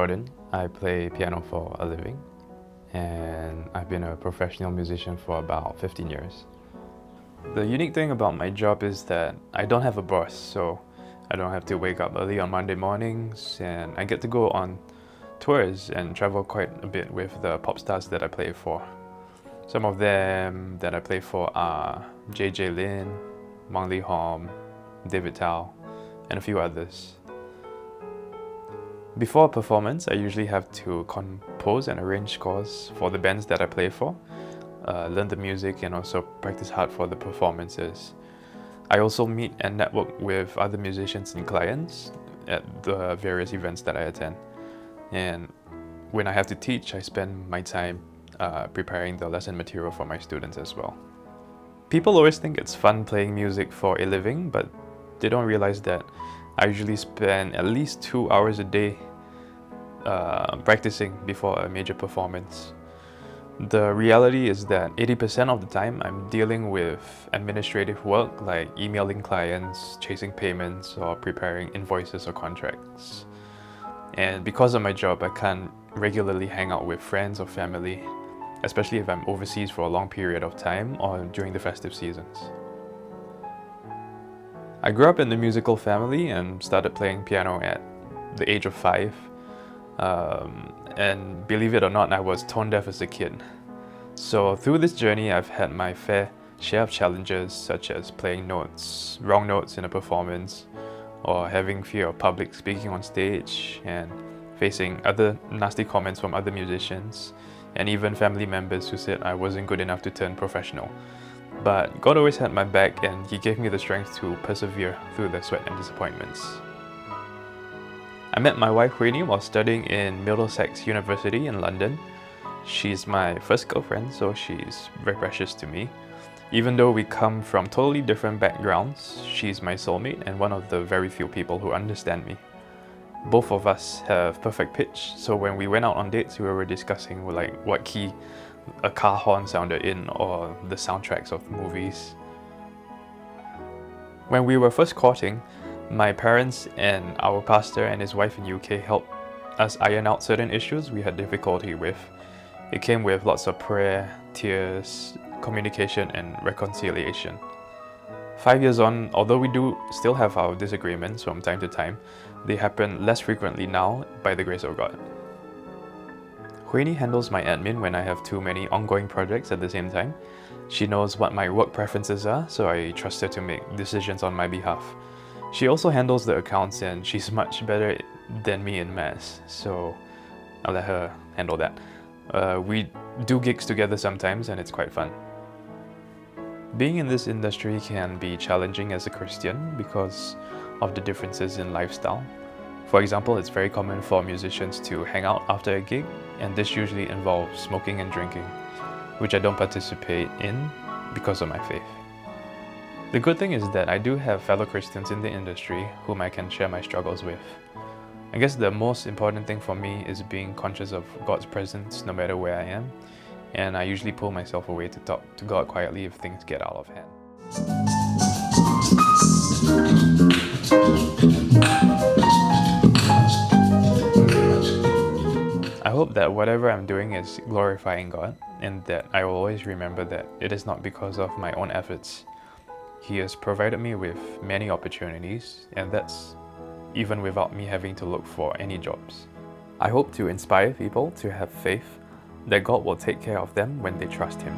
Jordan. I play piano for a living, and I've been a professional musician for about 15 years. The unique thing about my job is that I don't have a boss, so I don't have to wake up early on Monday mornings, and I get to go on tours and travel quite a bit with the pop stars that I play for. Some of them that I play for are JJ Lin, Mang Lee Hom, David Tao, and a few others. Before a performance, I usually have to compose and arrange scores for the bands that I play for, learn the music, and also practice hard for the performances. I also meet and network with other musicians and clients at the various events that I attend. And when I have to teach, I spend my time preparing the lesson material for my students as well. People always think it's fun playing music for a living, but they don't realize that I usually spend at least 2 hours a day practicing before a major performance. The reality is that 80% of the time I'm dealing with administrative work like emailing clients, chasing payments, or preparing invoices or contracts. And because of my job, I can't regularly hang out with friends or family, especially if I'm overseas for a long period of time or during the festive seasons. I grew up in a musical family and started playing piano at the age of 5. And believe it or not, I was tone deaf as a kid. So through this journey, I've had my fair share of challenges, such as playing wrong notes in a performance, or having fear of public speaking on stage, and facing other nasty comments from other musicians, and even family members who said I wasn't good enough to turn professional. But God always had my back, and He gave me the strength to persevere through the sweat and disappointments. I met my wife Huini while studying in Middlesex University in London. She's my first girlfriend, so she's very precious to me. Even though we come from totally different backgrounds, she's my soulmate and one of the very few people who understand me. Both of us have perfect pitch, so when we went out on dates, we were discussing what key a car horn sounded in, or the soundtracks of movies. When we were first courting, my parents and our pastor and his wife in UK helped us iron out certain issues we had difficulty with. It came with lots of prayer, tears, communication, and reconciliation. 5 years on, although we do still have our disagreements from time to time, they happen less frequently now by the grace of God. Huini handles my admin when I have too many ongoing projects at the same time. She knows what my work preferences are, so I trust her to make decisions on my behalf. She also handles the accounts, and she's much better than me in maths, so I'll let her handle that. We do gigs together sometimes, and it's quite fun. Being in this industry can be challenging as a Christian because of the differences in lifestyle. For example, it's very common for musicians to hang out after a gig, and this usually involves smoking and drinking, which I don't participate in because of my faith. The good thing is that I do have fellow Christians in the industry whom I can share my struggles with. I guess the most important thing for me is being conscious of God's presence no matter where I am, and I usually pull myself away to talk to God quietly if things get out of hand. I hope that whatever I'm doing is glorifying God, and that I will always remember that it is not because of my own efforts. He has provided me with many opportunities, and that's even without me having to look for any jobs. I hope to inspire people to have faith that God will take care of them when they trust Him.